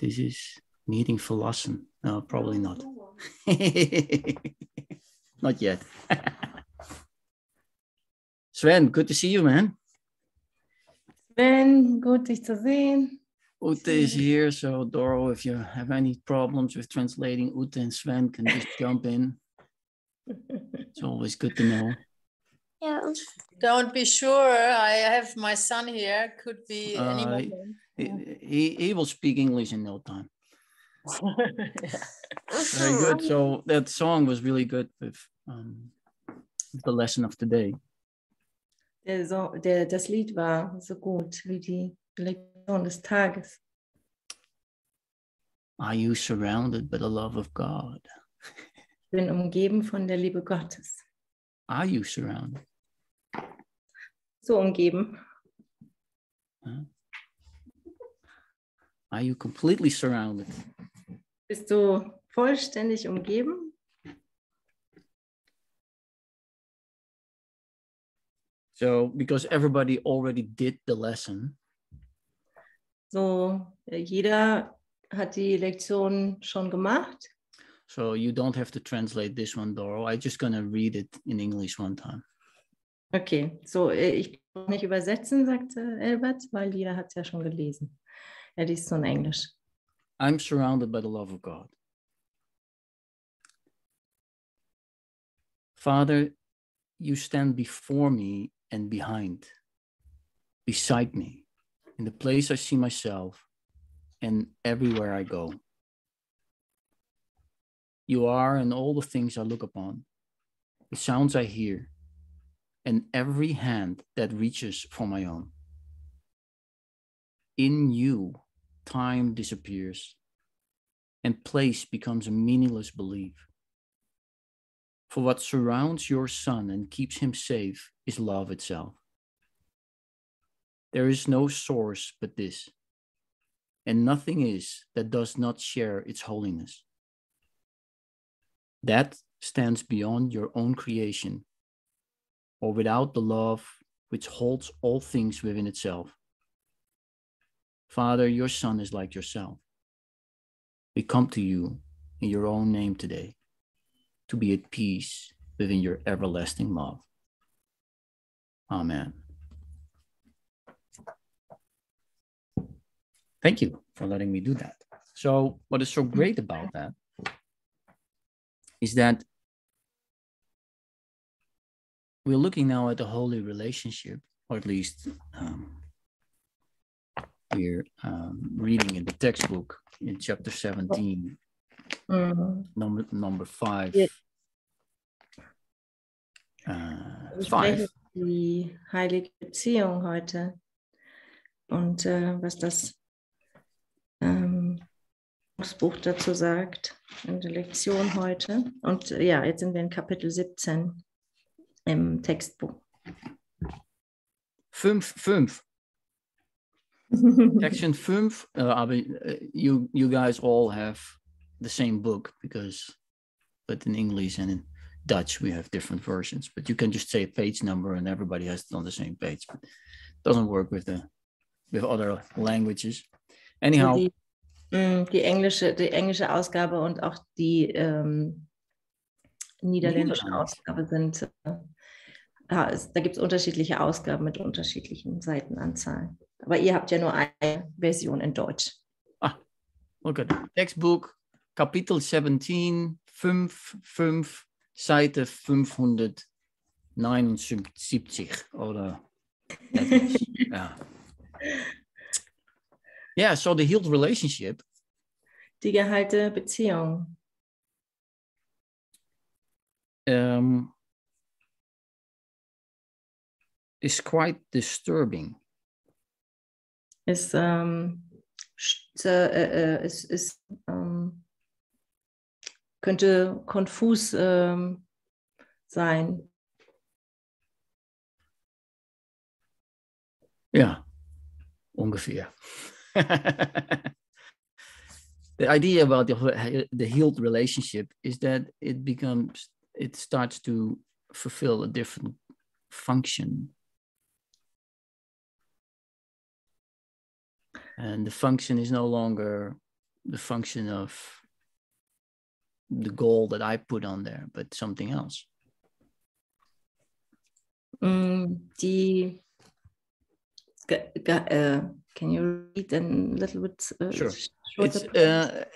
this is needing verlassen. No, probably not. Not yet. Sven, good to see you, man. Sven, gut dich zu sehen. Ute is here, so Doro, if you have any problems with translating, Ute and Sven can just jump in. It's always good to know. Yeah. Don't be sure. I have my son here. Could be any moment. He will speak English in no time. Yeah. Very good. So that song was really good with the lesson of today. Das Lied war so gut wie die Lektion des Tages. Are you surrounded by the love of God? Ich bin umgeben von der Liebe Gottes. Are you surrounded? So umgeben. Huh? Are you completely surrounded? Bist du vollständig umgeben? So, because everybody already did the lesson. So, jeder hat die Lektion schon gemacht. So you don't have to translate this one, Doro. I'm just gonna read it in English one time. Okay, so ich brauche nicht übersetzen, sagte Elbert, weil jeder hat es ja schon gelesen. Er liest so in Englisch. I'm surrounded by the love of God. Father, you stand before me and behind, beside me, in the place I see myself and everywhere I go. You are in all the things I look upon, the sounds I hear, and every hand that reaches for my own. In you, time disappears and place becomes a meaningless belief. For what surrounds your son and keeps him safe is love itself. There is no source but this, and nothing is that does not share its holiness. That stands beyond your own creation, or without the love which holds all things within itself. Father, your son is like yourself. We come to you in your own name today to be at peace within your everlasting love. Amen. Thank you for letting me do that. So what is so great about that is that we're looking now at the holy relationship, or at least we're reading in the textbook in chapter 17, number 5. Wir 5. sprechen die heilige Beziehung heute und was das Buch dazu sagt in der Lektion heute. Und ja, jetzt sind wir in Kapitel 17 im Textbuch. 5. Section 5, you guys all have the same book but in English and in Dutch we have different versions, but you can just say a page number and everybody has it on the same page, but it doesn't work with other languages. Anyhow, die englische Ausgabe und auch die niederländische Ausgabe sind, da gibt es unterschiedliche Ausgaben mit unterschiedlichen Seitenanzahlen. Aber ihr habt ja nur eine Version in Deutsch. Look at the textbook, Kapitel 17, 5, Seite 579 oder ja. Yeah, so the healed relationship. Die geheilte Beziehung. Is quite disturbing. Könnte konfus sein. Ja, ungefähr. The idea about the healed relationship is that it starts to fulfill a different function. And the function is no longer the function of the goal that I put on there, but something else. Can you read a little bit? Sure. Shorter,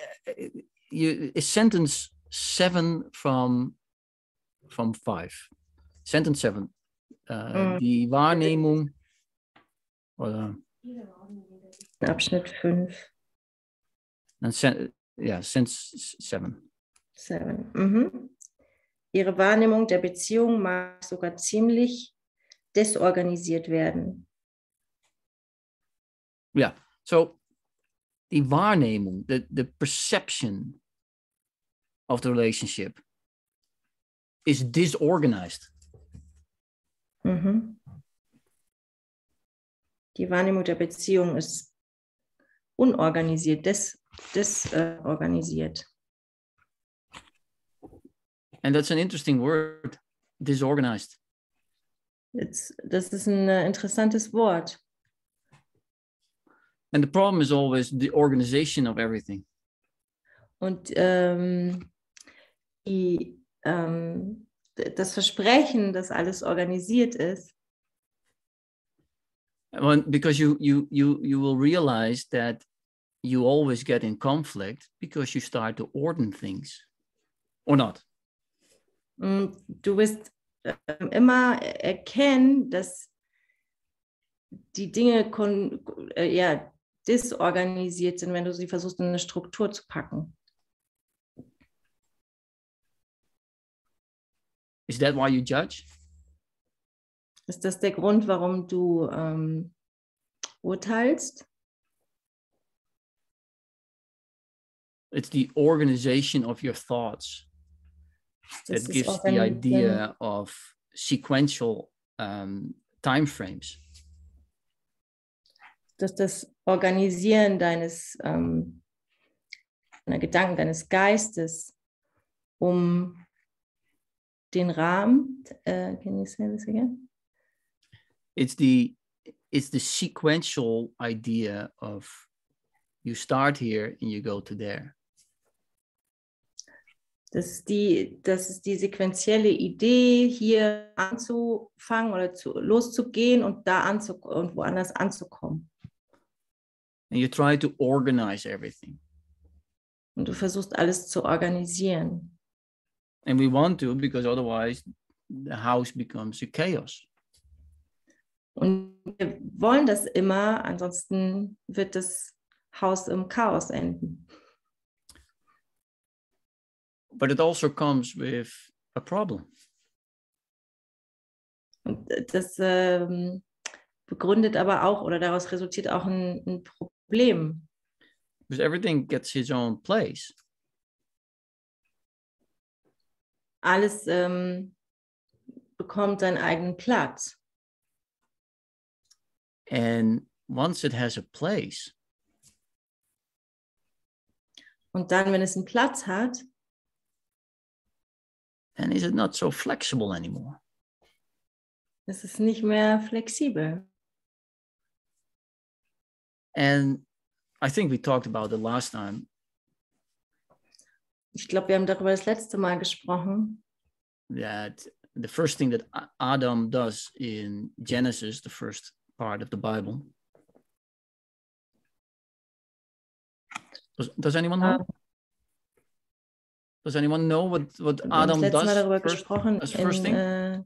It's sentence 7 from 5. Sentence 7. Die Wahrnehmung. Oder, Abschnitt 5. Sentence 7. 7. Mhm. Ihre Wahrnehmung der Beziehung mag sogar ziemlich desorganisiert werden. Yeah. So die Wahrnehmung, the perception of the relationship is disorganized. Mhm. Die Wahrnehmung der Beziehung ist unorganisiert, desorganisiert. And that's an interesting word, disorganized. Das ist ein interessantes Wort. And the problem is always the organization of everything. Und das Versprechen, dass alles organisiert ist, Because you will realize that you always get in conflict because you start to order things, or not. Du wirst immer erkennen, dass die Dinge disorganisiert sind, wenn du sie versuchst, in eine Struktur zu packen. Is that why you judge? Ist das der Grund, warum du urteilst? It's the organization of your thoughts that gives the idea of sequential time frames. Das Organisieren deiner Gedanken, deines Geistes, um den Rahmen. Can you say this again? It's the sequential idea of you start here and you go to there. Das ist die sequentielle Idee, hier anzufangen oder loszugehen und und woanders anzukommen. And you try to organize everything. Und du versuchst alles zu organisieren. And we want to, because otherwise the house becomes a chaos. Und wir wollen das immer, ansonsten wird das Haus im Chaos enden. But it also comes with a problem. Und das begründet aber auch, oder daraus resultiert auch ein Problem. Because everything gets its own place. Alles bekommt seinen eigenen Platz. And once it has a place, und dann, wenn es einen Platz hat, then is it not so flexible anymore? ist es nicht mehr flexibel. And I think we talked about it last time. Ich glaube, wir haben darüber das letzte Mal gesprochen. That the first thing that Adam does in Genesis, the first part of the Bible. Does anyone know? Does anyone know what Adam does? Mal darüber gesprochen first thing?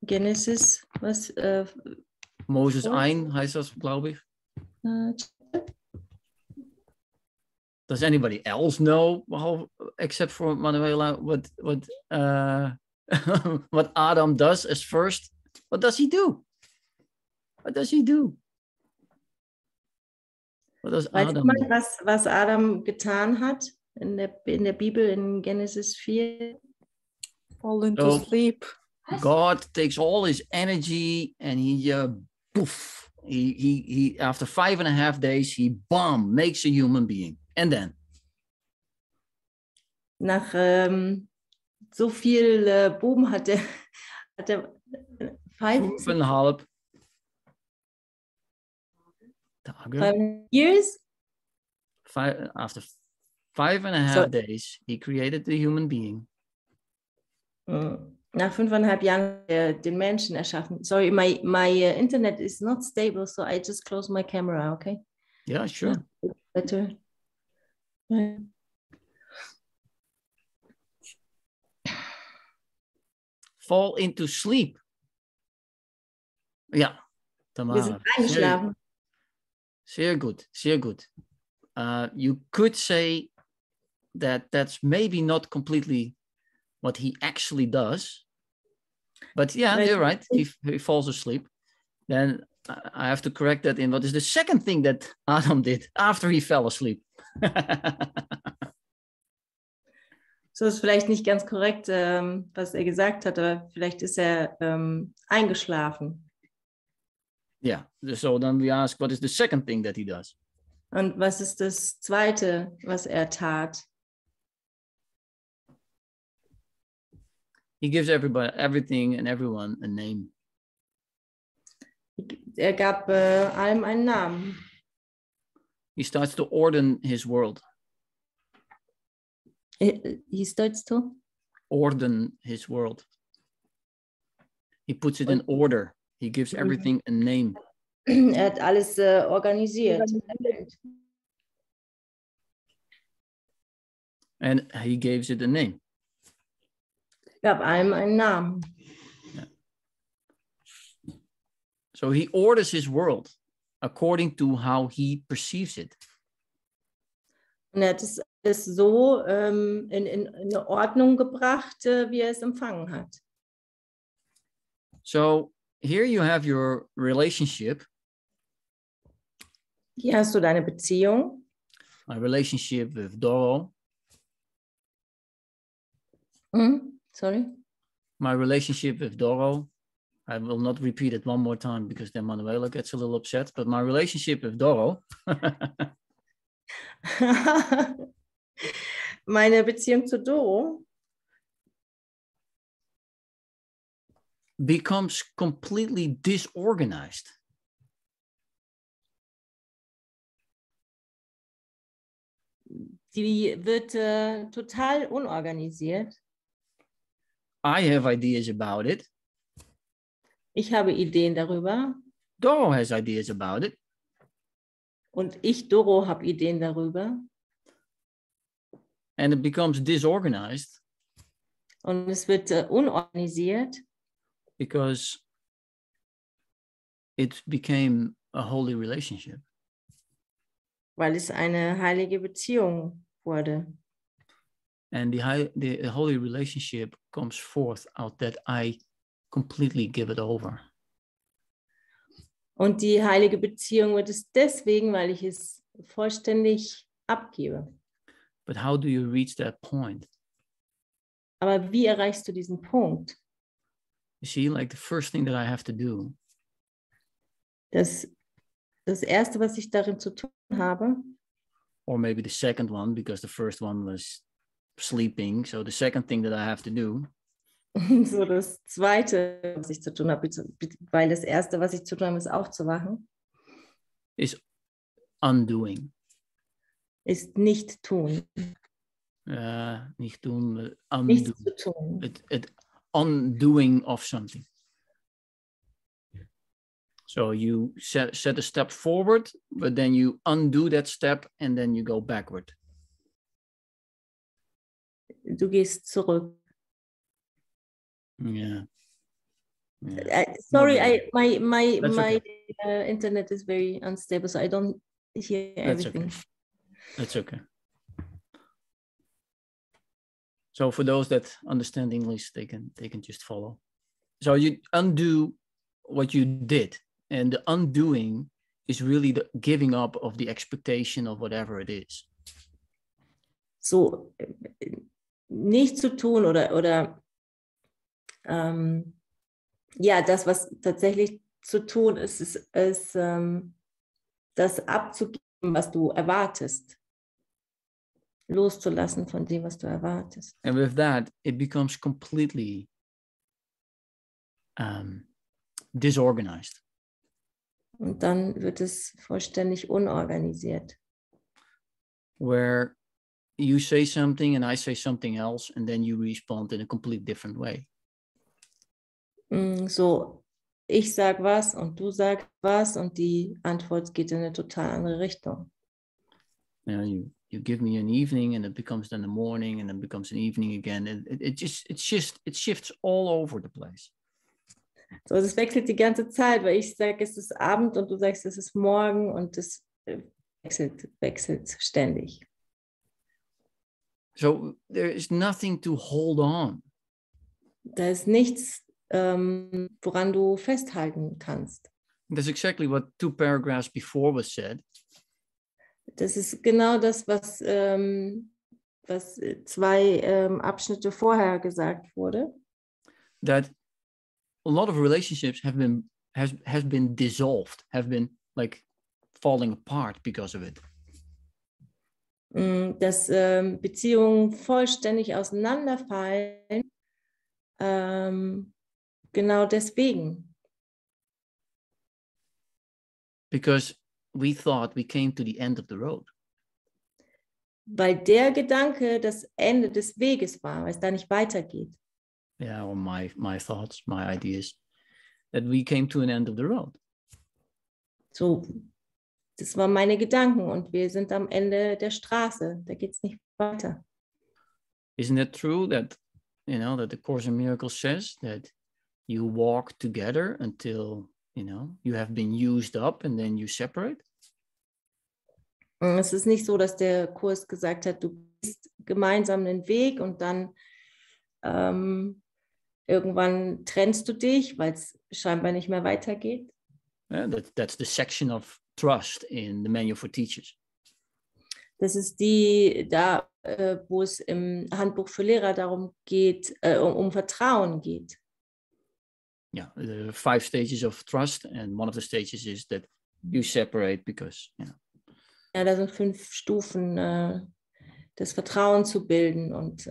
Genesis, was? Moses Ein heißt das, glaube ich. Does anybody else know, except for Manuela, what what Adam does as first? What does he do? What does he do? What does Adam do? Was Adam getan hat in der Bibel in Genesis 4? Fall into sleep. God takes all his energy and he poof. He after 5.5 days he makes a human being. And then? Nach so viel Buben hat er 5,5 Tage. 5 years? After 5.5 days, he created the human being. Nach 5,5 Jahren hat er den Menschen erschaffen. Sorry, my internet is not stable, so I just close my camera, okay? Yeah, sure. Better. Fall into sleep. Ja, Wir Tamara. sind eingeschlafen. Sehr gut, sehr gut. You could say that that's maybe not completely what he actually does. But yeah, you're right. He falls asleep. Then I have to correct that in what is the second thing that Adam did after he fell asleep. So ist vielleicht nicht ganz korrekt, was er gesagt hat, aber vielleicht ist er eingeschlafen. Yeah, so then we ask, what is the second thing that he does? Und was ist das Zweite, was er tat? He gives everything and everyone a name. Er gab allem einen Namen. He starts to order his world. He starts to? Order his world. He puts it in order. He gives everything a name. Er hat alles organisiert. And he gives it a name. Gab allem einen Namen. Yeah. So he orders his world according to how he perceives it. Und er hat es so in eine Ordnung gebracht, wie er es empfangen hat. So here you have your relationship. Hier hast du deine Beziehung. My relationship with Doro. Sorry? My relationship with Doro. I will not repeat it one more time because then Manuela gets a little upset. But my relationship with Doro. Meine Beziehung zu Doro becomes completely disorganized. Die wird total unorganisiert. I have ideas about it. Ich habe Ideen darüber. Doro has ideas about it. Und ich, Doro, habe Ideen darüber. And it becomes disorganized. Und es wird unorganisiert. Because it became a holy relationship. Weil es eine heilige Beziehung wurde. And the holy relationship comes forth out that I completely give it over. Und die heilige Beziehung wird es deswegen, weil ich es vollständig abgebe. But how do you reach that point? Aber wie erreichst du diesen Punkt? You see, like the first thing that I have to do. Das Erste, was ich darin zu tun habe. Or maybe the second one, because the first one was sleeping. So the second thing that I have to do. So das Zweite, was ich zu tun habe, weil das Erste, was ich zu tun habe, ist aufzuwachen. Is undoing. Ist nicht tun. Nicht tun, undo. Nichts zu tun. Undoing of something. So you set a step forward, but then you undo that step and then you go backward. Du gehst zurück. Yeah. Sorry, my internet is very unstable, so I don't hear everything. Okay. That's okay. So for those that understand English, they can just follow. So you undo what you did, and the undoing is really the giving up of the expectation of whatever it is. So nicht zu tun oder ja, das, was tatsächlich zu tun ist, ist das abzugeben, was du erwartest. Loszulassen von dem, was du erwartest. And with that, it becomes completely disorganized. Und dann wird es vollständig unorganisiert. Where you say something and I say something else, and then you respond in a completely different way. So, ich sag was und du sagst was und die Antwort geht in eine total andere Richtung. You know, you give me an evening and it becomes then the morning and then becomes an evening again. It shifts all over the place. So, es wechselt die ganze Zeit, weil ich sage, es ist Abend und du sagst, es ist morgen und es wechselt ständig. So there is nothing to hold on. Da ist nichts, woran du festhalten kannst. That's exactly what 2 paragraphs before was said. Das ist genau das, was 2 Abschnitte vorher gesagt wurde. That a lot of relationships have been dissolved, have been like falling apart because of it. Dass Beziehungen vollständig auseinanderfallen, genau deswegen. Because we thought we came to the end of the road. Weil der Gedanke das Ende des Weges war, weil es da nicht weitergeht. Yeah, or my thoughts, my ideas, that we came to an end of the road. So, das waren meine Gedanken und wir sind am Ende der Straße. Da geht es nicht weiter. Isn't it true that, that the Course in Miracles says that you walk together until, you have been used up and then you separate? Es ist nicht so, dass der Kurs gesagt hat, du gehst gemeinsam den Weg und dann irgendwann trennst du dich, weil es scheinbar nicht mehr weitergeht. Yeah, that's the section of trust in the Manual for Teachers. Das ist wo es im Handbuch für Lehrer darum geht, um Vertrauen geht. Yeah, there are 5 stages of trust, and one of the stages is that you separate because, Ja, da sind 5 Stufen, das Vertrauen zu bilden und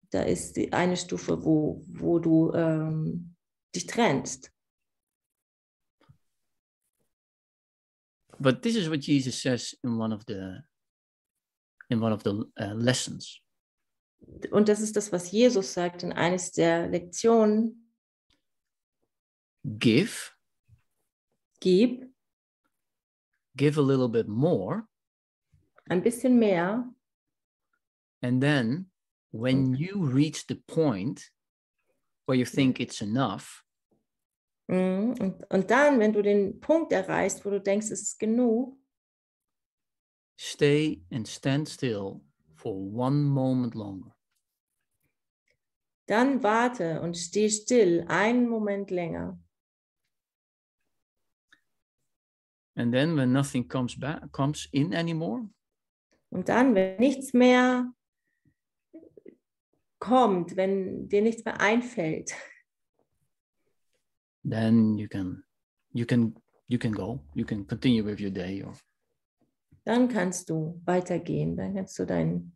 da ist die eine Stufe, wo du dich trennst. But this is what Jesus says in one of the lessons. Und das ist das, was Jesus sagt in eines der Lektionen. Give a little bit more. Ein bisschen mehr. And then when you reach the point where you think it's enough. Und dann, wenn du den Punkt erreichst, wo du denkst, es ist genug. Stay and stand still for 1 moment longer. Dann warte und steh still einen Moment länger. And then when nothing comes in anymore. Und dann, wenn nichts mehr kommt, wenn dir nichts mehr einfällt. Then you can go. You can continue with your day. Dann kannst du weitergehen. Dann kannst du deinen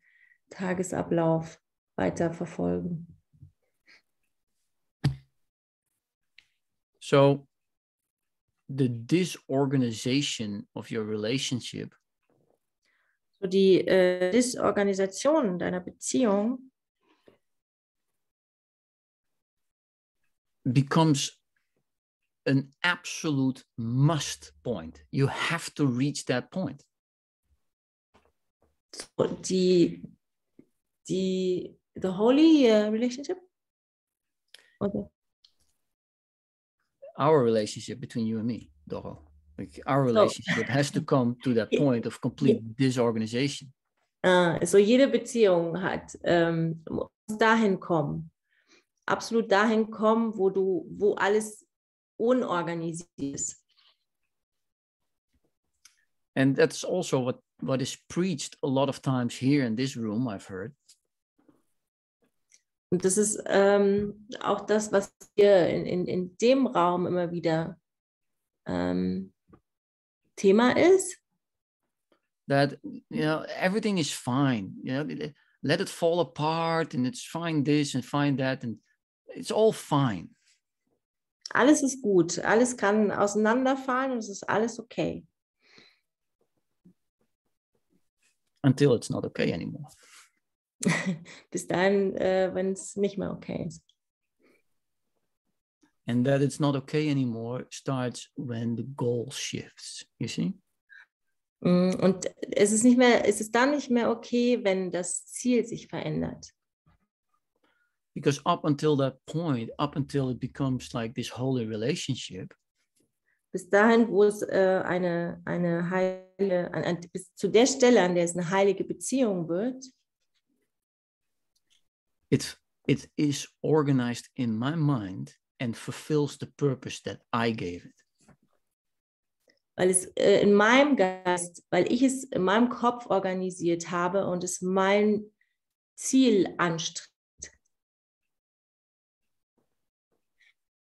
Tagesablauf weiter verfolgen. So the disorganization of your relationship. So die Disorganisation deiner Beziehung becomes an absolute must point. You have to reach that point. So the holy relationship? Okay. Our relationship between you and me, Doro. Like our relationship has to come to that point of complete disorganization. So jede Beziehung muss dahin kommen. Absolut dahin kommen, wo alles unorganisiert ist. And that's also what is preached a lot of times here in this room, I've heard. Und das ist auch das, was hier in dem Raum immer wieder Thema ist. That, everything is fine. Let it fall apart and it's fine this and fine that and it's all fine. Alles ist gut. Alles kann auseinanderfallen und es ist alles okay. until it's not okay anymore. Bis dahin, wenn es nicht mehr okay ist. And that it's not okay anymore starts when the goal shifts, you see? Und es ist dann nicht mehr okay, wenn das Ziel sich verändert. Because up until that point, up until it becomes like this holy relationship, Bis dahin, wo es bis zu der Stelle, an der es eine heilige Beziehung wird, it is organized in my mind and fulfills the purpose that I gave it. weil es in meinem Geist, weil ich es in meinem Kopf organisiert habe und es mein Ziel anstrebt.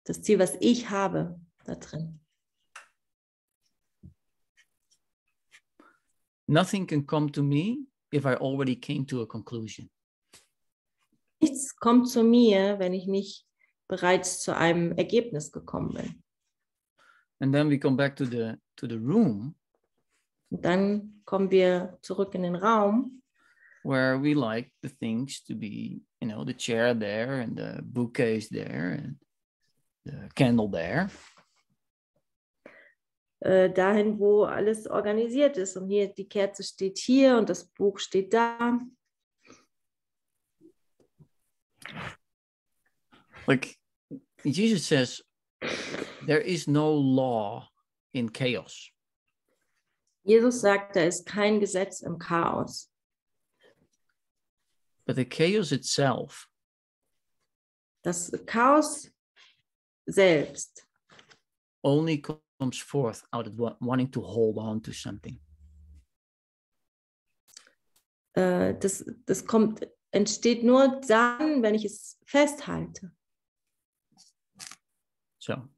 Das Ziel, was ich habe da drin. Nothing can come to me if I already came to a conclusion. Nichts kommt zu mir, wenn ich nicht bereits zu einem Ergebnis gekommen bin. And then we come back to the room. Und dann kommen wir zurück in den Raum, where we like the things to be, you know, the chair there and the bookcase there and the candle there. Dahin, wo alles organisiert ist. Und hier, die Kerze steht hier und das Buch steht da. Like Jesus says, there is no law in chaos. Jesus sagt, da ist kein Gesetz im Chaos. But the chaos itself Das Chaos selbst only comes forth out of wanting to hold on to something. das entsteht nur dann, wenn ich es festhalte. So.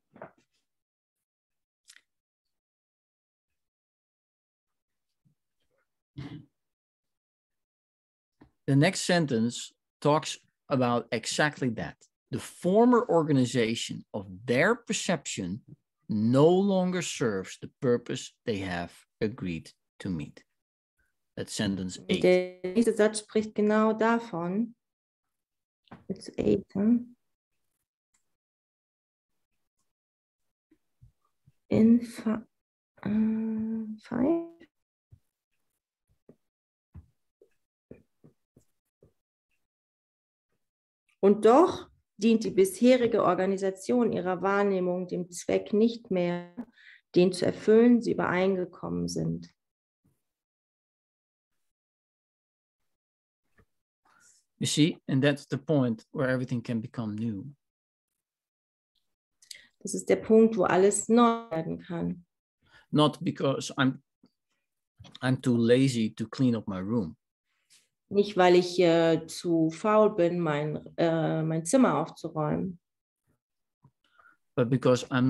The next sentence talks about exactly that. The former organization of their perception no longer serves the purpose they have agreed to meet. That's sentence 8. Der nächste Satz spricht genau davon. It's 8, huh? In 5. Und doch dient die bisherige Organisation ihrer Wahrnehmung dem Zweck nicht mehr, den zu erfüllen sie übereingekommen sind. You see, and that's the point where everything can become new. Das ist der Punkt, wo alles neu werden kann. Not because I'm too lazy to clean up my room. Nicht, weil ich zu faul bin, mein Zimmer aufzuräumen. But because I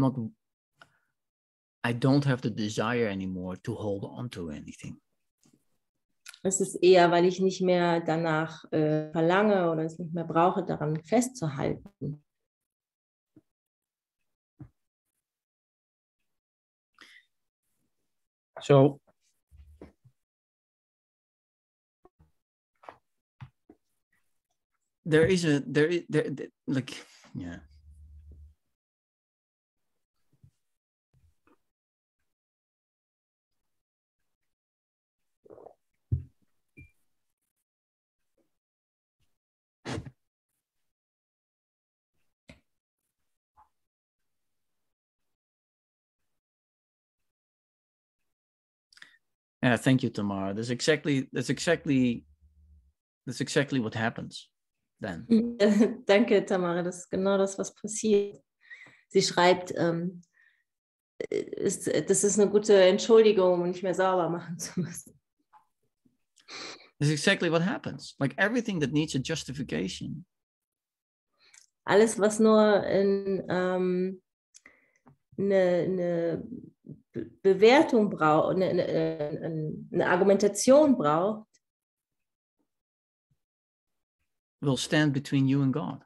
don't have the desire anymore to hold on to anything. Es ist eher, weil ich nicht mehr danach verlange oder es nicht mehr brauche, daran festzuhalten. So there is like, yeah. Yeah, thank you, Tamara. That's exactly what happens then. Danke, Tamara. Das ist genau das, was passiert. Sie schreibt, das ist eine gute Entschuldigung, um nicht mehr sauber machen zu müssen. That's exactly what happens. Like everything that needs a justification. Alles, was nur eine Bewertung braucht, eine Argumentation braucht, will stand between you and God.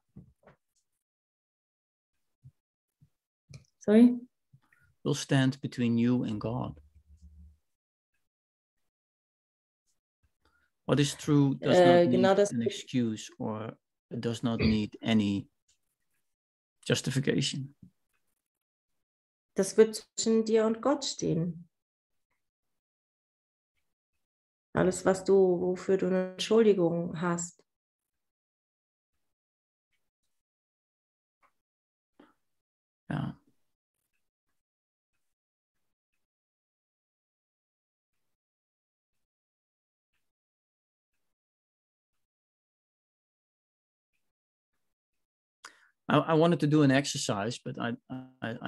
Sorry? Will stand between you and God. What is true does not need genau das, an excuse or it does not need any justification. das wird zwischen dir und Gott stehen. Alles, wofür du eine Entschuldigung hast. Yeah. I wanted to do an exercise, but I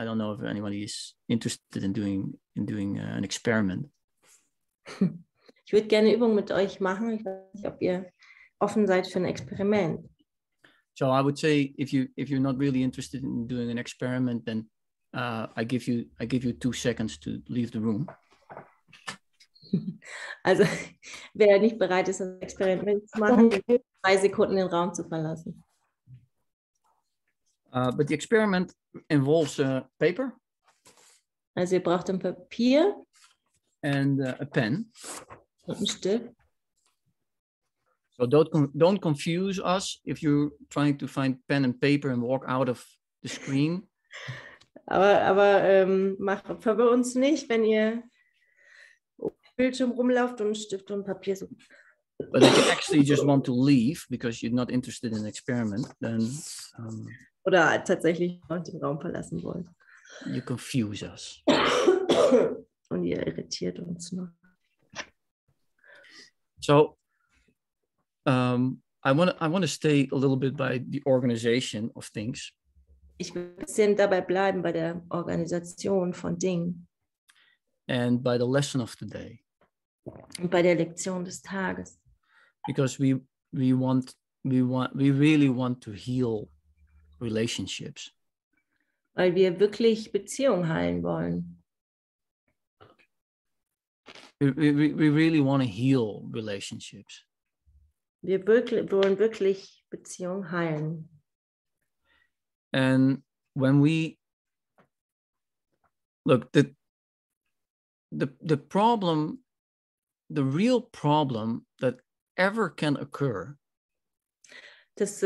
don't know if anybody is interested in doing an experiment. Ich würde gerne Übungen mit euch machen. Ich weiß nicht, ob ihr offen seid für ein Experiment. So I would say if you're not really interested in doing an experiment, then I give you 2 seconds to leave the room. Also wer nicht bereit ist, ein Experiment zu machen, 2 Sekunden den Raum zu verlassen. But the experiment involves paper Also ihr braucht ein Papier and a pen. und einen Stift. So don't confuse us if you're trying to find pen and paper and walk out of the screen. Aber verwirrt uns nicht, wenn ihr auf dem Bildschirm rumlauft und einen Stift und Papier sucht. But if you actually just want to leave because you're not interested in the experiment, then Oder tatsächlich noch den Raum verlassen wollt. you confuse us. Und ihr irritiert uns noch. So I want to stay a little bit by the organization of things. Ich will ein bisschen dabei bleiben bei der Organisation von Dingen And by the lesson of the day, und bei der Lektion des Tages. because we really want to heal relationships. Weil wir wirklich Beziehungen heilen wollen. We really want to heal relationships. Wir wollen wirklich Beziehungen heilen. And when we look, the problem, the real problem that ever can occur Das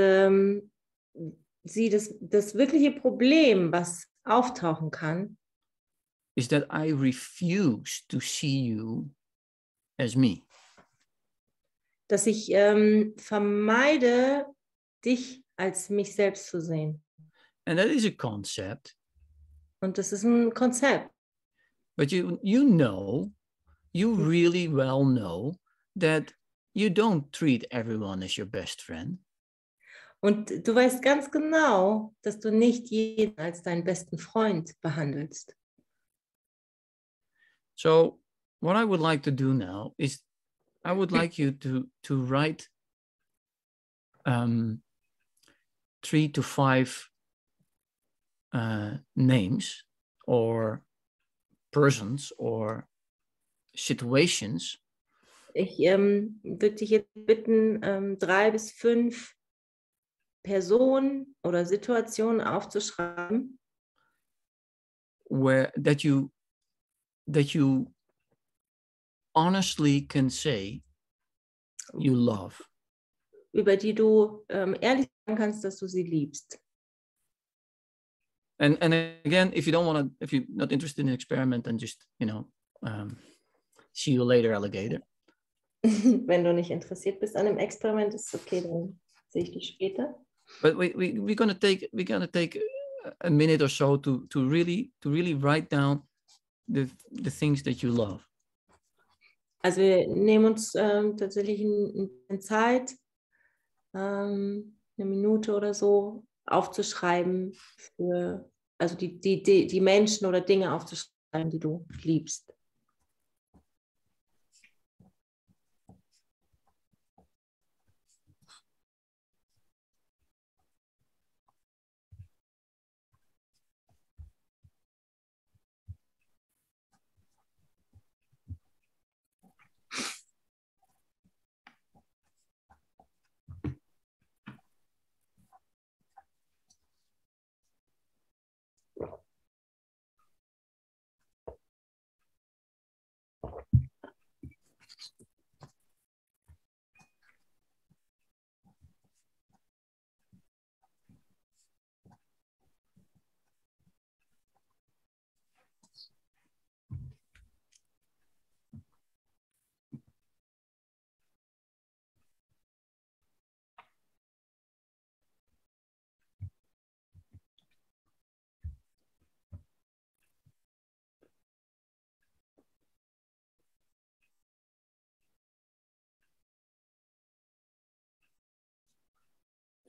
wirkliche Problem, was auftauchen kann, is that I refuse to see you as me. dass ich vermeide, dich als mich selbst zu sehen. And that is a concept, Und das ist ein Konzept. but you really well know that you don't treat everyone as your best friend. Und du weißt ganz genau, dass du nicht jeden als deinen besten Freund behandelst. So what I would like to do now is I would like you to write 3 to 5 names or persons or situations. Ich würde dich jetzt bitten, 3 bis 5 Personen oder Situationen aufzuschreiben, Where that you honestly can say you love. über die du ehrlich sagen kannst, dass du sie liebst. And again, if you're not interested in an experiment, then just see you later, alligator. Wenn du nicht interessiert bist an dem Experiment, ist es okay, dann sehe ich dich später. But we're gonna take a minute or so to really write down the things that you love. Also wir nehmen uns tatsächlich eine Zeit, eine Minute oder so, aufzuschreiben, also die Menschen oder Dinge aufzuschreiben, die du liebst.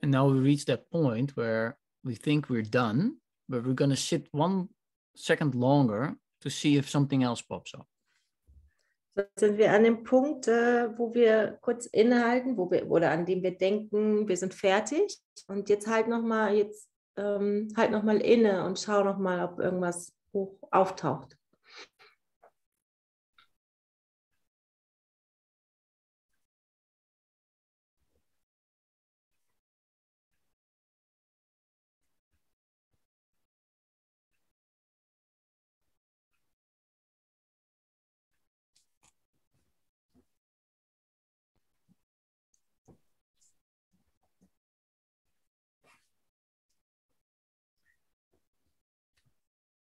And now we reach that point where we think we're done, but we're going to sit 1 second longer to see if something else pops up. Jetzt sind wir an dem Punkt, wo wir kurz innehalten, oder an dem wir denken, wir sind fertig. Und jetzt halt nochmal inne und schau nochmal, ob irgendwas auftaucht.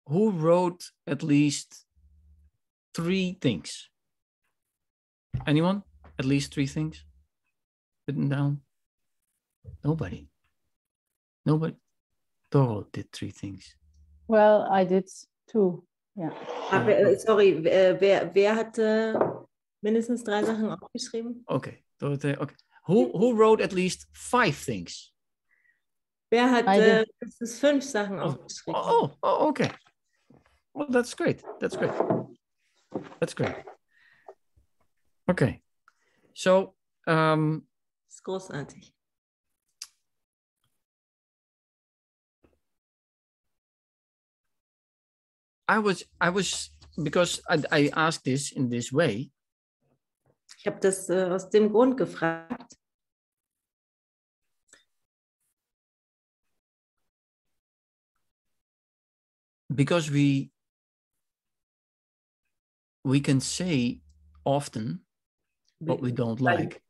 Who wrote at least 3 things? Anyone? At least 3 things written down? Nobody. Doro did 3 things. Well, I did 2. Yeah. Sorry, wer hatte mindestens 3 Sachen aufgeschrieben? Okay. Okay. Who wrote at least 5 things? Wer hat mindestens 5 Sachen aufgeschrieben? Okay. Well, that's great. Okay. So, Das ist großartig. I was because I asked this in this way. Ich habe das aus dem Grund gefragt. Because we can say often what we don't like.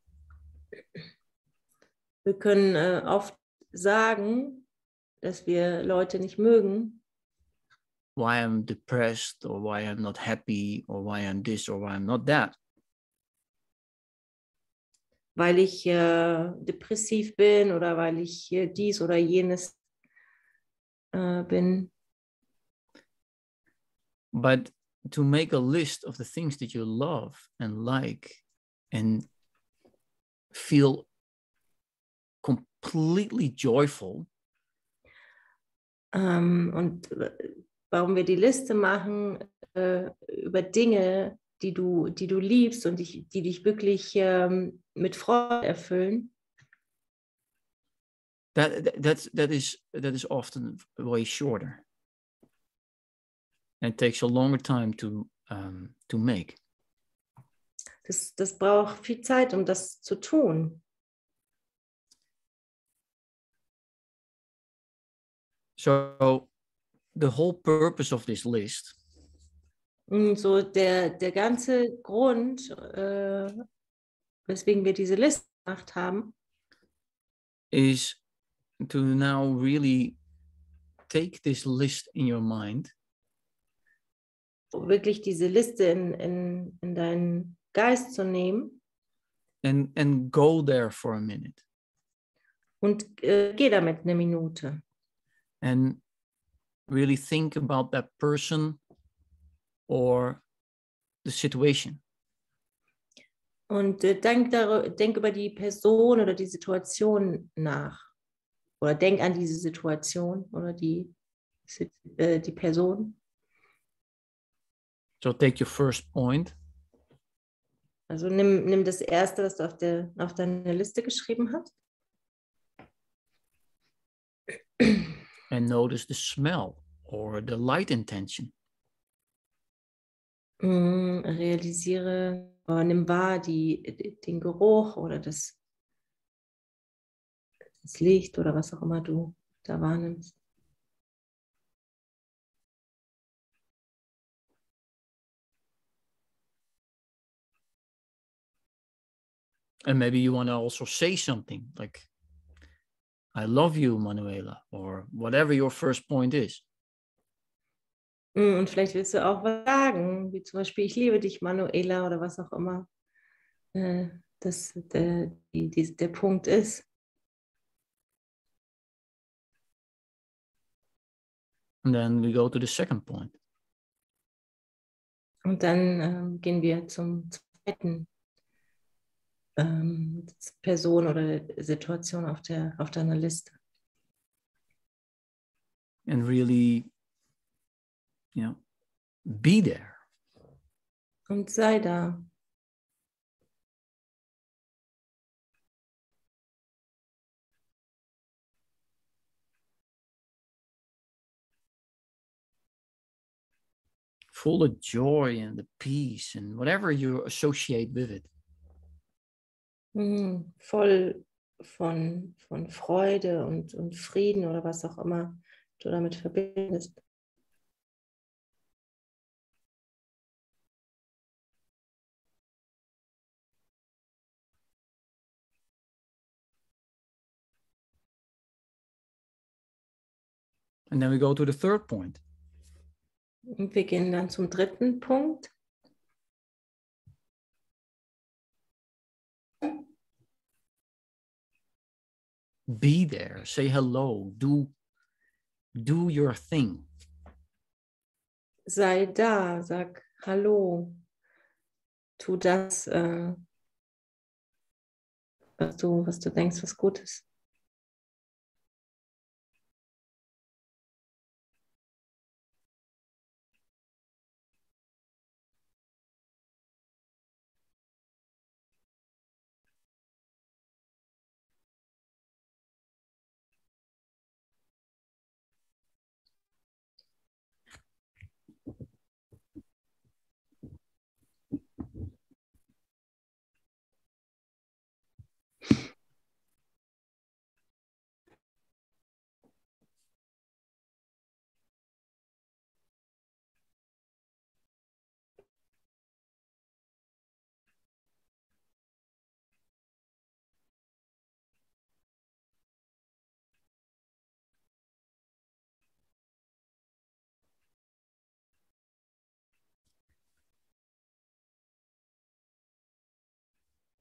Wir können oft sagen, dass wir Leute nicht mögen. Why I'm depressed, or why I'm not happy, or why I'm this, or why I'm not that. Weil ich depressiv bin oder weil ich dies oder jenes bin. But to make a list of the things that you love and like and feel completely joyful. Und warum wir die Liste machen über Dinge, die du liebst und die dich wirklich mit Freude erfüllen. That is often way shorter. And it takes a longer time to make. Das braucht viel Zeit, um das zu tun. So the whole purpose of this list So der ganze Grund, weswegen wir diese Liste gemacht haben, is to now really take this list in your mind wirklich diese Liste in deinen Geist zu nehmen and go there for a minute und geh damit 1 Minute and really think about that person or the situation. und denk über die Person oder die Situation nach oder denk an diese Situation oder die Person. So take your first point. Also nimm das erste, was du auf deiner Liste geschrieben hast. And notice the smell or the light intention. Realisiere, nimm wahr den Geruch oder das Licht oder was auch immer du da wahrnimmst. And maybe you want to also say something like, I love you, Manuela, or whatever your first point is. Und vielleicht willst du auch was sagen, wie zum Beispiel, ich liebe dich, Manuela, oder was auch immer der Punkt ist. And then we go to the second point. Und dann gehen wir zum zweiten Person oder Situation auf deiner Liste. And really, be there. Und sei da. Full of joy and the peace and whatever you associate with it. Voll von Freude und Frieden oder was auch immer du damit verbindest. And then we go to the third point. Und wir gehen dann zum dritten Punkt. Be there, say hello, do your thing. Sei da, sag Hallo. Tu das, was du denkst, was gut ist.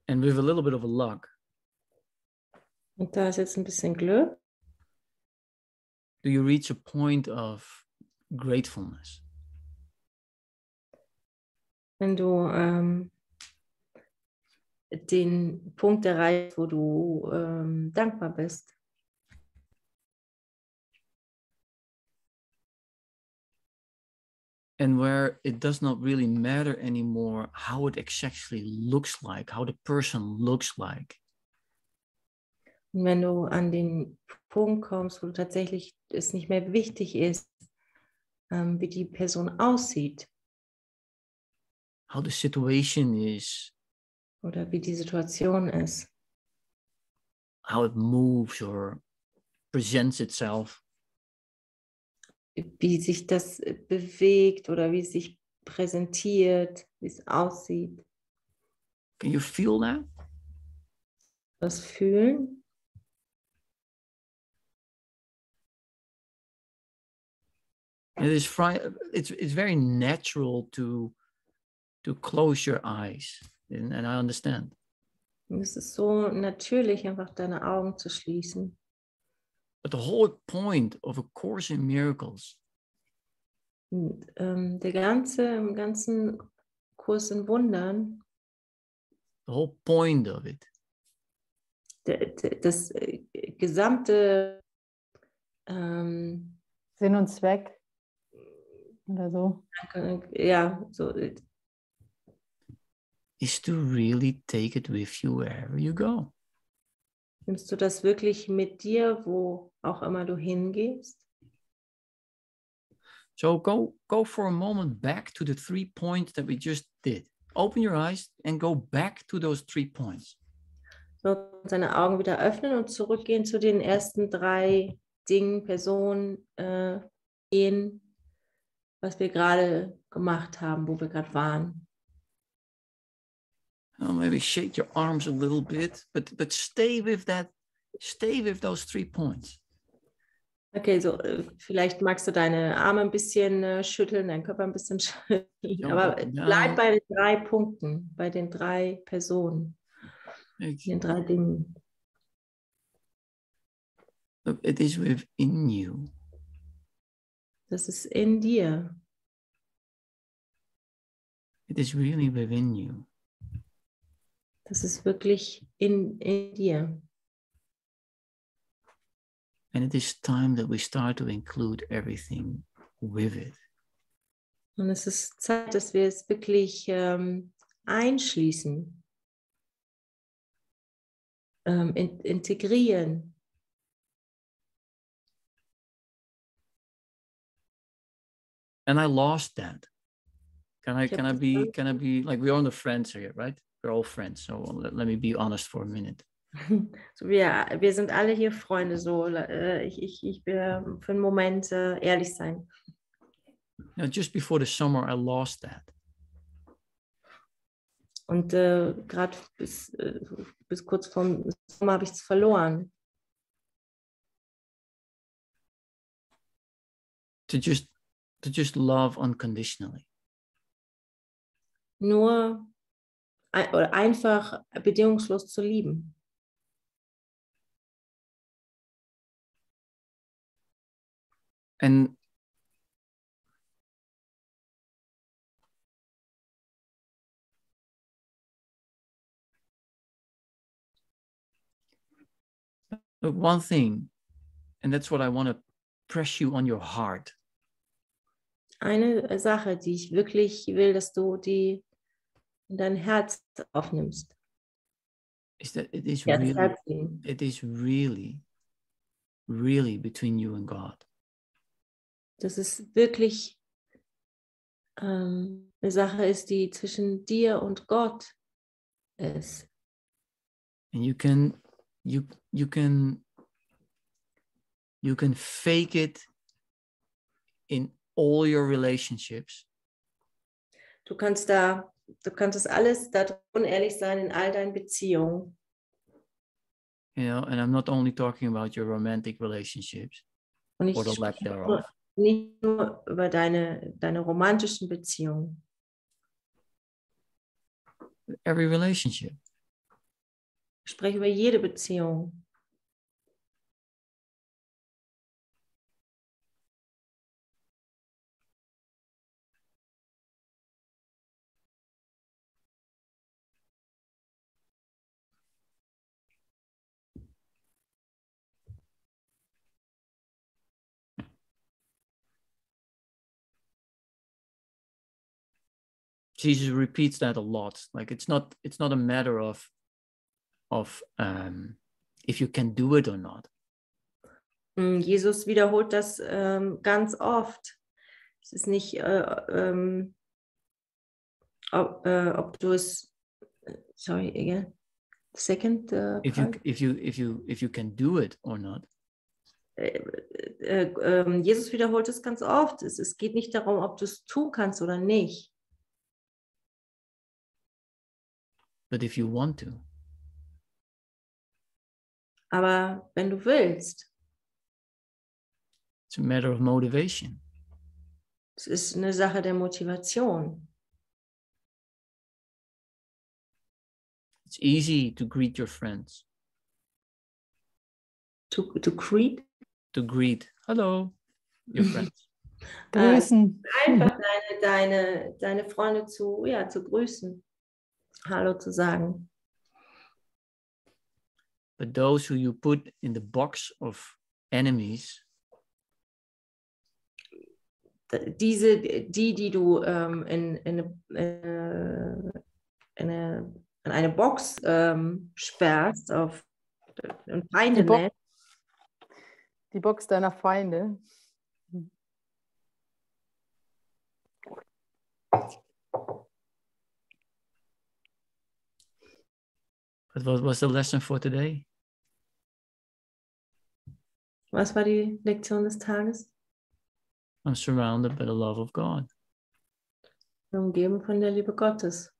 And with a little bit of a luck, Und da ist jetzt ein bisschen Glück. do you reach a point of gratefulness? Wenn du den Punkt erreichst, wo du dankbar bist. And where it does not really matter anymore how it exactly looks like, how the person looks like. Und wenn du an den Punkt kommst, wo tatsächlich es nicht mehr wichtig ist, wie die Person aussieht. How the situation is. Oder wie die Situation ist. How it moves or presents itself. Wie sich das bewegt oder wie es sich präsentiert, wie es aussieht. Can you feel that? Das Fühlen. It's very natural to close your eyes, and I understand. Und es ist so natürlich, einfach deine Augen zu schließen. But the whole point of A Course in Miracles Und, im ganzen Kurs in Wundern, the whole point of it das gesamte Sinn und Zweck oder so. Ja, so is to really take it with you wherever you go. nimmst du das wirklich mit dir, wo auch immer du hingehst? So go for a moment back to the 3 points that we just did. Open your eyes and go back to those 3 points. So seine Augen wieder öffnen und zurückgehen zu den ersten 3 Dingen, Personen, gehen, was wir gerade gemacht haben, wo wir gerade waren. Maybe shake your arms a little bit, but stay with those 3 points. Okay, so vielleicht magst du deine Arme ein bisschen schütteln, deinen Körper ein bisschen schütteln, aber bleib bei den 3 Punkten, bei den 3 Personen, den 3 Dingen. Look, it is within you. Das ist in dir. It is really within you. Das ist wirklich in dir. And it is time that we start to include everything with it. Und es ist Zeit, dass wir es wirklich einschließen, integrieren. And I lost that. Can I be like, we're all the friends here, right? We're all friends. So let me be honest for a minute. So wir sind alle hier Freunde, so ich will für einen Moment ehrlich sein. Now, just before the summer, I lost that. Und gerade bis kurz vorm Sommer habe ich es verloren. To just love unconditionally. Nur oder einfach bedingungslos zu lieben. And one thing, and that's what I want to press you on your heart. Eine Sache, die ich wirklich will, dass du die in dein Herz aufnimmst. Is that it is Ja, das really, Herz nehmen. it is really, really between you and God. Dass es wirklich eine Sache ist, die zwischen dir und Gott ist. And you can fake it in all your relationships. Du kannst das alles da unehrlich sein in all deinen Beziehungen. You know, and I'm not only talking about your romantic relationships Und ich or the lack spreche thereof. nicht nur über deine romantischen Beziehungen. Every relationship. Ich spreche über jede Beziehung. Jesus repeats that a lot. Like it's not a matter of if you can do it or not. Jesus wiederholt das ganz oft. Es ist nicht, ob du es, sorry, again, second If part. you can do it or not. Jesus wiederholt es ganz oft. Es geht nicht darum, ob du es tun kannst oder nicht. But if you want to. Aber wenn du willst. It's a matter of motivation. Es ist eine Sache der Motivation. It's easy to greet your friends. To greet? To greet. Hello, your friends. Grüßen. Einfach deine Freunde zu grüßen. Hallo zu sagen. But those who you put in the box of enemies. Die du in eine Box sperrst, auf Feinde nennst. Die Box deiner Feinde. But what was the lesson for today? Was war die Lektion des Tages? I'm surrounded by the love of God. Umgeben von der Liebe Gottes.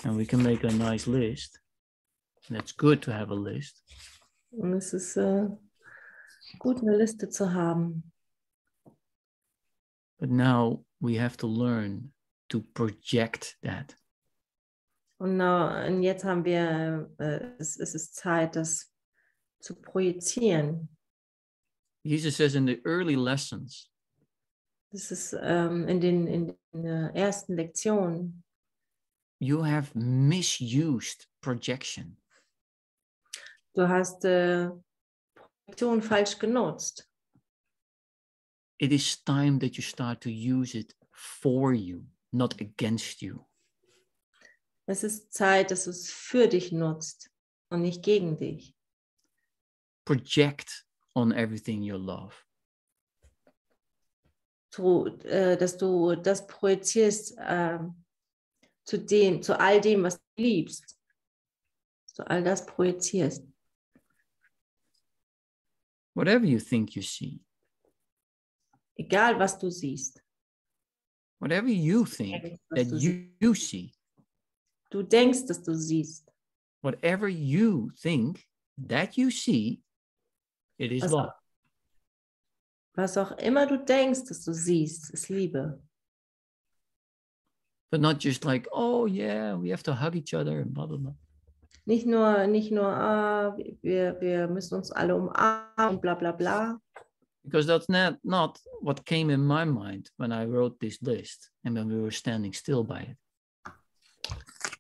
And we can make a nice list. And it's good to have a list. Und es ist gut, eine Liste zu haben. But now we have to learn to project that. Und jetzt haben wir, es ist Zeit, das zu projizieren. Jesus says in the early lessons. Das ist in den ersten Lektionen. you have misused projection. Du hast Projektion falsch genutzt. It is time that you start to use it for you, not against you. Es ist Zeit, dass du es für dich nutzt und nicht gegen dich. Project on everything you love. Dass du das projizierst zu all dem, was du liebst. Dass du all das projizierst. Whatever you think you see. Egal, was du siehst. Whatever you think that you see. Du denkst, dass du siehst. Whatever you think that you see, it is love. Was auch immer du denkst, dass du siehst, ist Liebe. But not just like, oh yeah, we have to hug each other and blah, blah, blah. Nicht nur, wir müssen uns alle umarmen und bla bla bla. Because that's not what came in my mind when I wrote this list and when we were standing still by it.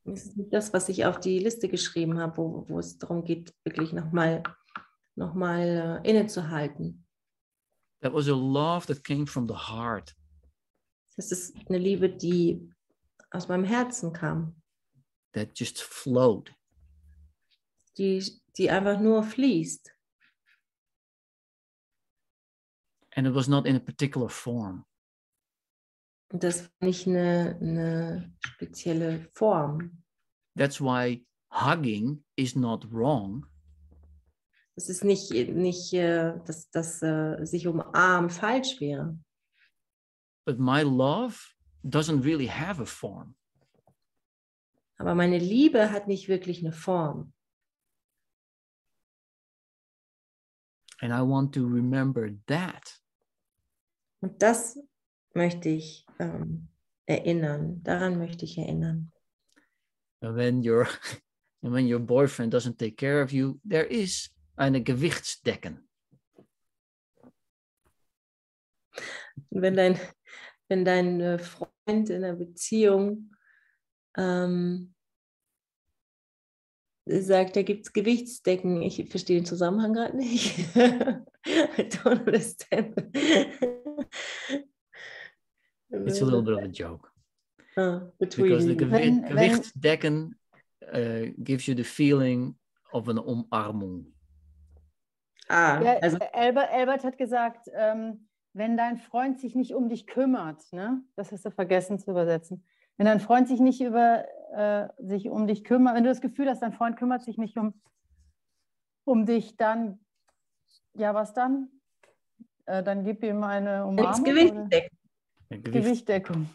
Das ist nicht das, was ich auf die Liste geschrieben habe, wo es darum geht, wirklich nochmal innezuhalten. That was a love that came from the heart. Das ist eine Liebe, die aus meinem Herzen kam. That just flowed. Die einfach nur fließt. And it was not in a particular form. Und das war nicht eine spezielle Form. That's why hugging is not wrong. Es ist nicht dass sich umarmen falsch wäre. But my love doesn't really have a form. Aber meine Liebe hat nicht wirklich eine Form. And I want to remember that. Und das möchte ich erinnern. Daran möchte ich erinnern. And when your boyfriend doesn't take care of you, there is eine Gewichtsdecken. Wenn dein Freund in einer Beziehung sagt, da gibt es Gewichtsdecken. Ich verstehe den Zusammenhang gerade nicht. I don't understand. It's a little bit of a joke. Because the Gewichtsdecken gives you the feeling of an Umarmung. Ja, Also Elbert hat gesagt, wenn dein Freund sich nicht um dich kümmert, ne? Das hast du vergessen zu übersetzen. Wenn dein Freund sich nicht sich um dich kümmert, wenn du das Gefühl hast, dein Freund kümmert sich nicht um dich, dann, ja, was dann? Dann gib ihm eine Umarmung. Gewichtsdeckung. Gewichtdeckung.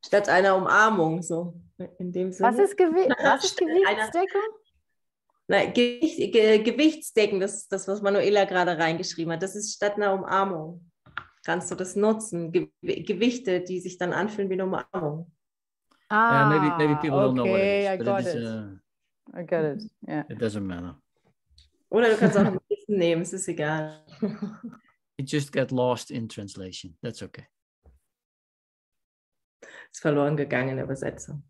Statt einer Umarmung, so in dem Sinne. Was ist Gewichtsdeckung? Nein, Gewichtsdecken, das ist das, was Manuela gerade reingeschrieben hat. Das ist statt einer Umarmung. Kannst du das nutzen? Gewichte, die sich dann anfühlen wie eine Umarmung. Yeah, maybe people don't know what it is. I But got it is, it. I got it. Yeah. It doesn't matter. Oder du kannst auch ein Gewicht nehmen, es ist egal. It just got lost in translation. That's okay. Ist verloren gegangen in der Übersetzung.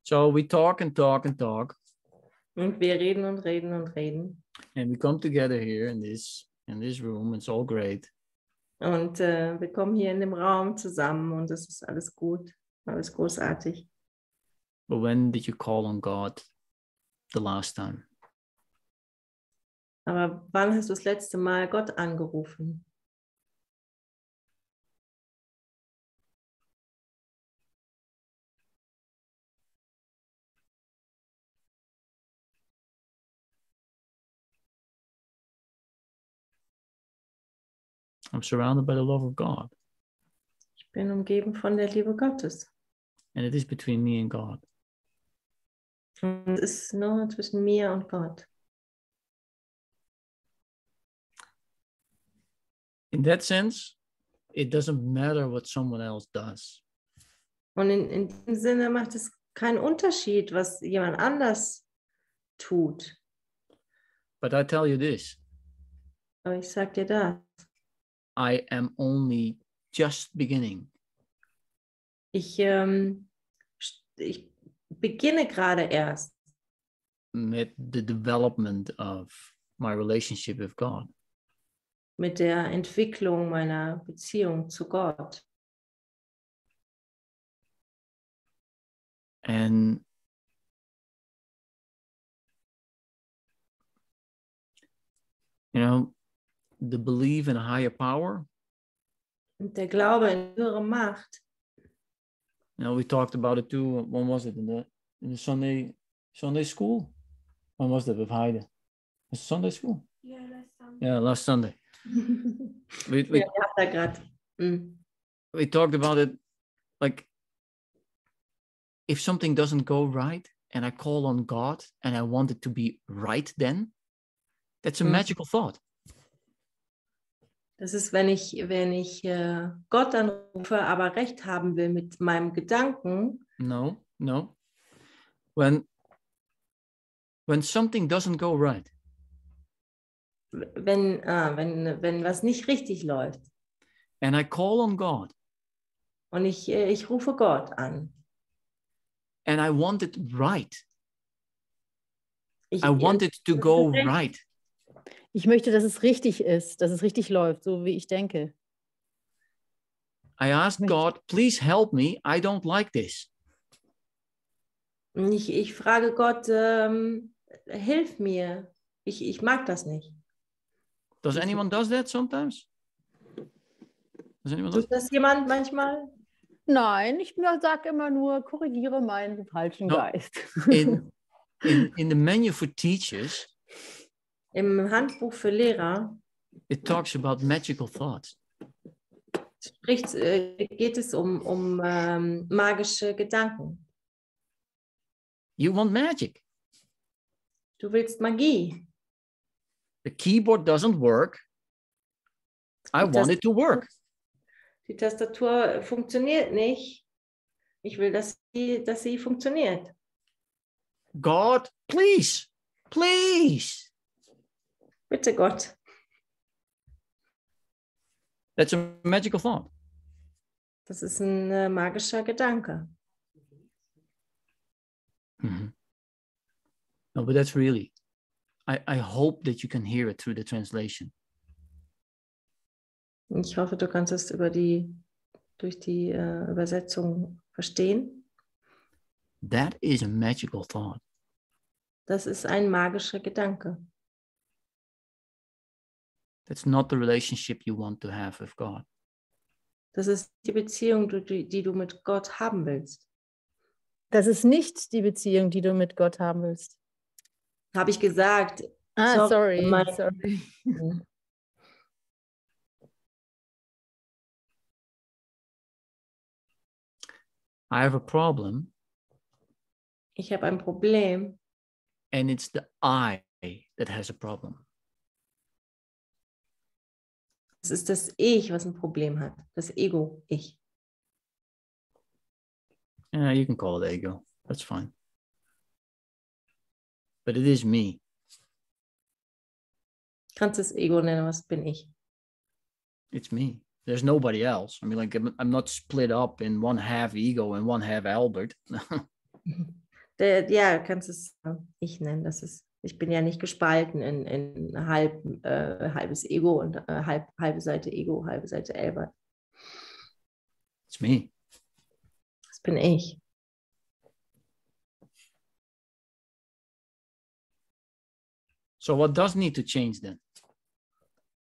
So we talk and talk and talk. Und wir reden und reden und reden. And we come together here in this room. It's all great. Und wir kommen hier in dem Raum zusammen und es ist alles gut, alles großartig. But when did you call on God the last time? Aber wann hast du das letzte Mal Gott angerufen? I'm surrounded by the love of God. Ich bin umgeben von der Liebe Gottes. And it is between me and God. Und es ist nur zwischen mir und Gott. In that sense, it doesn't matter what someone else does. Und in dem Sinne macht es keinen Unterschied, was jemand anders tut. But I tell you this. Aber ich sage dir das. I am only just beginning. Ich beginne gerade erst With the development of my relationship with God. mit der Entwicklung meiner Beziehung zu Gott. And the belief in a higher power. Und der Glaube in höhere Macht. We talked about it too. When was it? In the Sunday school? When was that with Heide? Was it Sunday school? Yeah, last Sunday. Yeah, last Sunday. We talked about it, like if something doesn't go right and I call on God and I want it to be right then, that's a magical thought. Das ist, wenn ich Gott anrufe, aber recht haben will mit meinem Gedanken. No. When something doesn't go right. Wenn was nicht richtig läuft. And I call on God. Und ich rufe Gott an. And I want it right. I want it to go right. Ich möchte, dass es richtig ist, dass es richtig läuft, so wie ich denke. I ask God, please help me. I don't like this. Ich frage Gott, hilf mir. Ich mag das nicht. Does anyone does that sometimes? Does anyone Tut das jemand manchmal? Nein, ich sage immer nur, korrigiere meinen falschen Geist. In the menu for teachers, im Handbuch für Lehrer, it talks about magical thoughts. Geht es um magische Gedanken. You want magic. Du willst Magie. The keyboard doesn't work. I want it to work. Die Tastatur funktioniert nicht. Ich will, dass sie funktioniert. God, please. Bitte Gott. That's a magical thought. Das ist ein magischer Gedanke. Mm-hmm. No, but that's really, I hope that you can hear it through the translation. Ich hoffe, du kannst es durch die Übersetzung verstehen. That is a magical thought. Das ist ein magischer Gedanke. That's not the relationship you want to have with God. Das ist die Beziehung, die du mit Gott haben willst. Das ist nicht die Beziehung, die du mit Gott haben willst. Habe ich gesagt. Sorry. I have a problem. Ich habe ein Problem. And it's the I that has a problem. Es ist das Ich, was ein Problem hat. Das Ego, ich. Yeah, you can call it ego. That's fine. But it is me. Kannst es Ego nennen, was bin ich? It's me. There's nobody else. I mean, like, I'm not split up in one half ego and one half Elbert. Ja, kannst es ich nennen. Ich bin ja nicht gespalten in halbes Ego und halbe Seite Ego, halbe Seite Elbert. It's me. Das bin ich. So what does need to change then?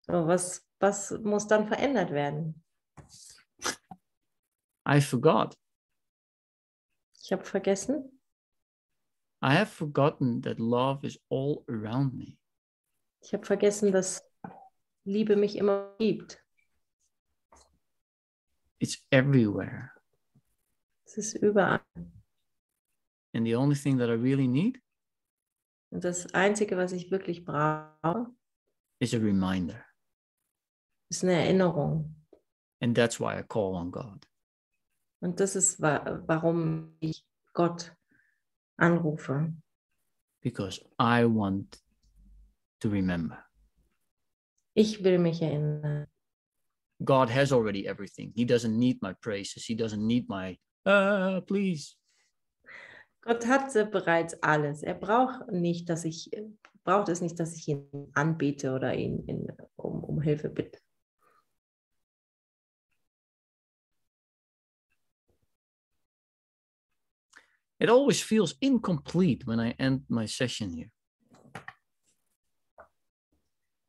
So, was muss dann verändert werden? I forgot. Ich habe vergessen. I have forgotten that love is all around me. Ich habe vergessen, dass Liebe mich immer gibt. It's everywhere. Es ist überall. And the only thing that I really need Und das Einzige, was ich wirklich brauche, is a reminder. ist eine Erinnerung. And that's why I call on God. Und das ist, warum ich Gott anrufe. Because I want to remember. Ich will mich erinnern. God has already everything. He doesn't need my praises. He doesn't need my, please. Gott hatte bereits alles. Er braucht es nicht, dass ich ihn anbete oder ihn um Hilfe bitte. It always feels incomplete when I end my session here.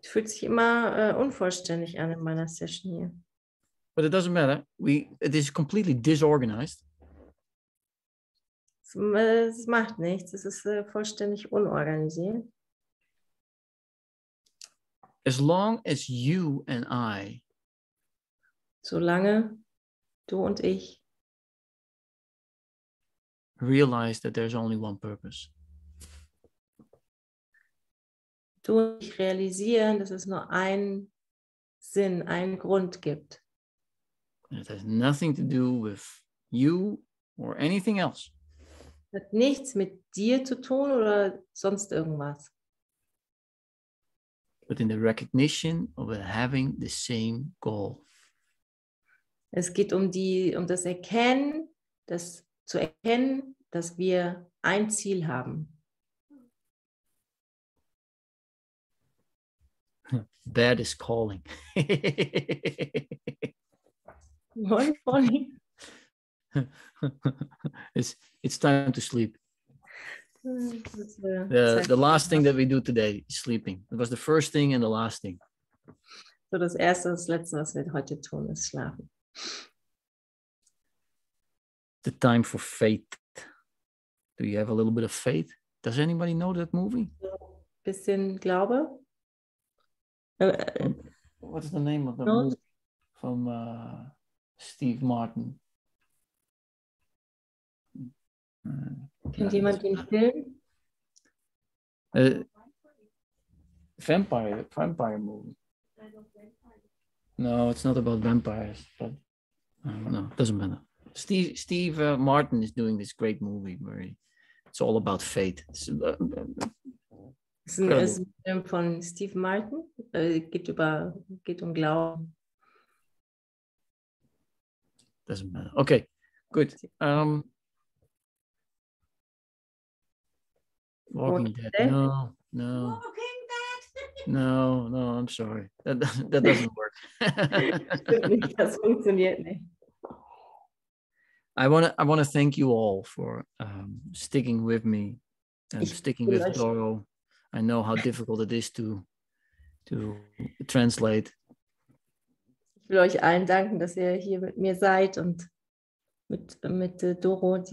Es fühlt sich immer unvollständig an in meiner Session hier. But it doesn't matter. It is completely disorganized. Es macht nichts. Es ist vollständig unorganisiert. As long as you and I Solange du und ich realize that there's only one purpose. Du und ich realisieren, dass es nur einen Sinn, einen Grund gibt. And it has nothing to do with you or anything else. Hat nichts mit dir zu tun oder sonst irgendwas. But in the recognition of having the same goal. Es geht um das Erkennen, zu erkennen, dass wir ein Ziel haben. Bed is calling. It's time to sleep. The last thing that we do today is sleeping. It was the first thing and the last thing. So, das erste und das letzte, was wir heute tun, ist schlafen. The time for faith. Do you have a little bit of faith? Does anybody know that movie? Bisschen Glaube. What's the name of the No. movie from Steve Martin? Kennt jemand den Film? Vampire movie. No, it's not about vampires, but no, it doesn't matter. Steve Martin is doing this great movie where it's all about fate. Es ist ein Film von Steve Martin. Geht um Glauben. Doesn't matter. Okay, good. Walking Dead. No. No, I'm sorry. That doesn't work. Das funktioniert nicht. I want to thank you all for sticking with me and sticking with Doro. I know how difficult it is to translate. Ich will euch allen danken, dass ihr hier mit mir seid und mit Doro,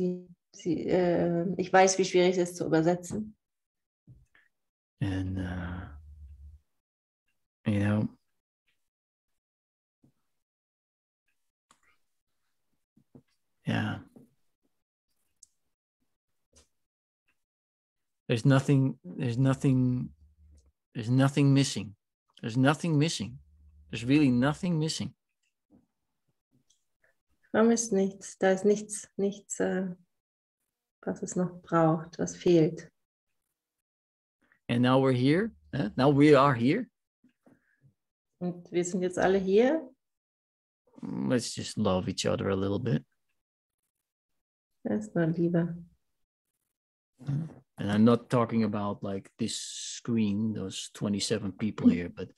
ich weiß, wie schwierig es ist zu übersetzen. And you know, yeah, there's nothing missing. There's nothing missing. There's really nothing missing. Ist nichts. Da ist nichts, was es noch braucht, was fehlt. And now we're here. Now we are here. Und wir sind jetzt alle hier. Let's just love each other a little bit. Das ist nur Liebe. And I'm not talking about like this screen, those 27 people here, but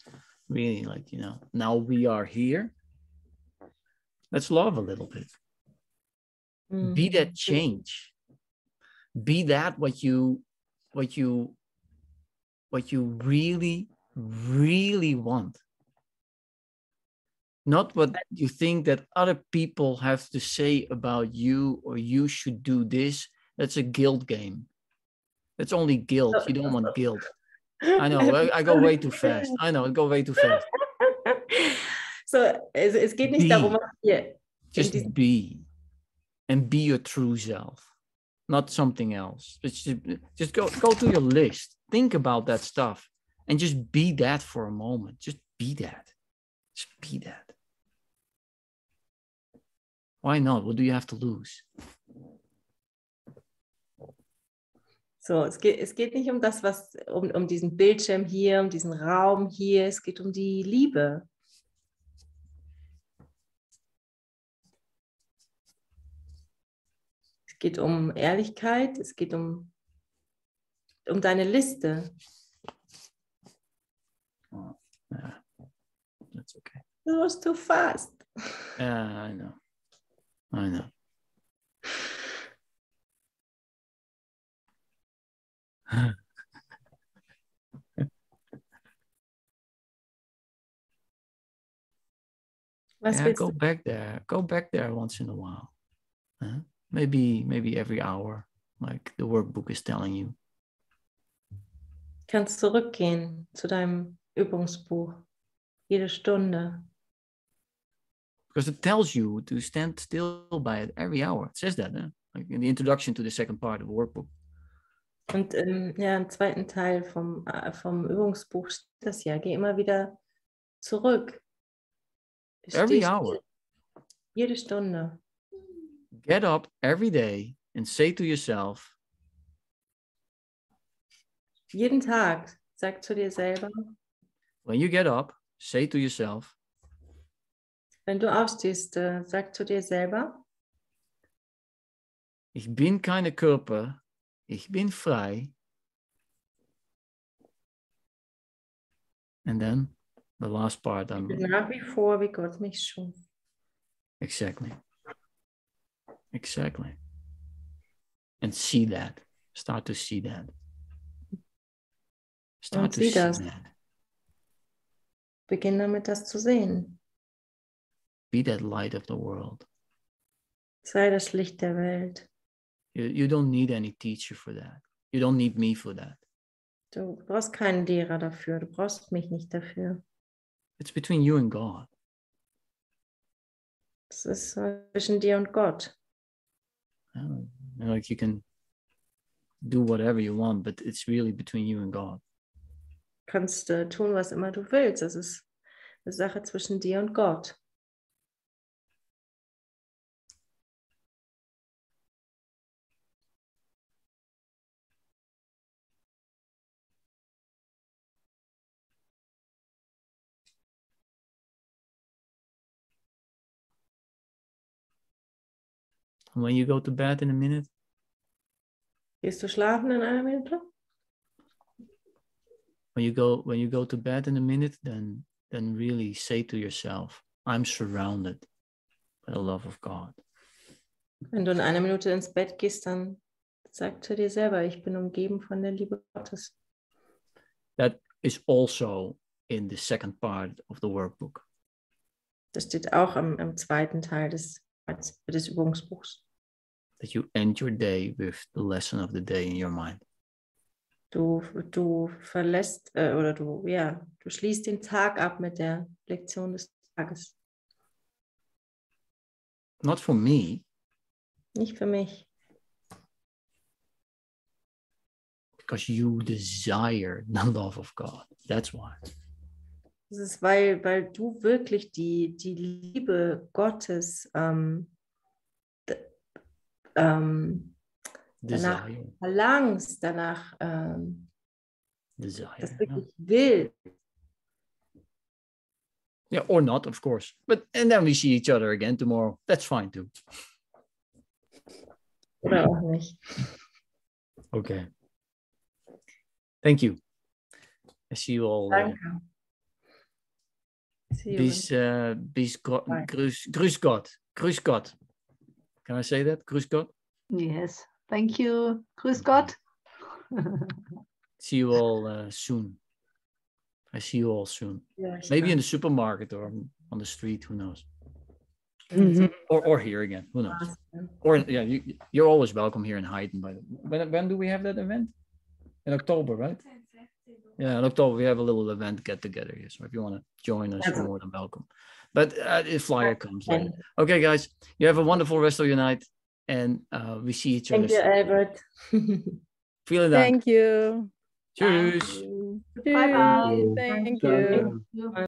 really like, now we are here. Let's love a little bit. Be that change. Be that what you really, really want. Not what you think that other people have to say about you, or you should do this. That's a guilt game. That's only guilt. You don't want guilt. I know, I go way too fast. I know, I go way too fast. So, es geht nicht darum, hier. Just be. And be your true self. Not something else. Just go to your list. Think about that stuff. And just be that for a moment. Just be that. Just be that. Why not? What do you have to lose? So, es geht nicht um das, um diesen Bildschirm hier, um diesen Raum hier. Es geht um die Liebe. geht um Ehrlichkeit, es geht um deine Liste. Oh, yeah, that's okay. That was too fast. Yeah, I know. I know. Was Yeah, willst go du? back there. Go back there once in a while. Maybe every hour, like the workbook is telling you. Kannst zurückgehen zu deinem Übungsbuch. Jede Stunde. Because it tells you to stand still by it every hour. It says that, like in the introduction to the second part of the workbook. Und im zweiten Teil vom Übungsbuch steht das ja. Geh immer wieder zurück. Every Steh hour. still. Jede Stunde. Get up every day and say to yourself, Jeden Tag. Sag zu dir selber. when you get up, say to yourself, Wenn du aufstehst, sag zu dir selber. ich bin keine Körper, ich bin frei. And then the last part. Ich bin nach wie vor, wie Gott mich schuf. Exactly. Exactly. And see that. Start to see that. Start Und to sieh see das. that. Beginn damit, das zu sehen. Be that light of the world. Sei das Licht der Welt. You don't need any teacher for that. You don't need me for that. Du brauchst keinen Lehrer dafür. Du brauchst mich nicht dafür. It's between you and God. Es ist zwischen dir und Gott. Like you can do whatever you want, but it's really between you and God. Du kannst tun, was immer du willst. Es ist eine Sache zwischen dir und Gott. When you go to bed in a minute, Gehst du schlafen in einer Minute? when you go to bed in a minute, then really say to yourself, I'm surrounded by the love of God. Wenn du in einer Minute ins Bett gehst, dann sag zu dir selber, ich bin umgeben von der Liebe Gottes. That is also in the second part of the workbook. Das steht auch im zweiten Teil des Übungsbuchs. That you end your day with the lesson of the day in your mind. Du verlässt oder du schließt den Tag ab mit der Lektion des Tages. Not for me, Nicht für mich, because you desire the love of God. That's why. das ist, weil du wirklich die Liebe Gottes danach Desire. verlangst, danach Desire. das wirklich willst. Yeah, or not, of course. And then we see each other again tomorrow. That's fine too. Oder auch nicht. Okay. Thank you. I see you all. Danke. See you. Grüß Gott. Grüß Gott. Can I say that? Grüß Gott. Yes, thank you. Grüß Gott. See you all soon. I see you all soon. Ja, ich Maybe in the danke. supermarket or on the street, who knows? Mhm. Or here again, who knows? Or yeah, you're always welcome here in Heiden. By the when do we have that event? In October, right? Yeah, in October we have a little event get together here. So if you want to join us, you're more than welcome. But the flyer comes later. Okay, guys, you have a wonderful rest of your night, and we see each other. Thank you, Elbert. Vielen Dank. Thank you. Tschüss. Bye bye. Thank you. You.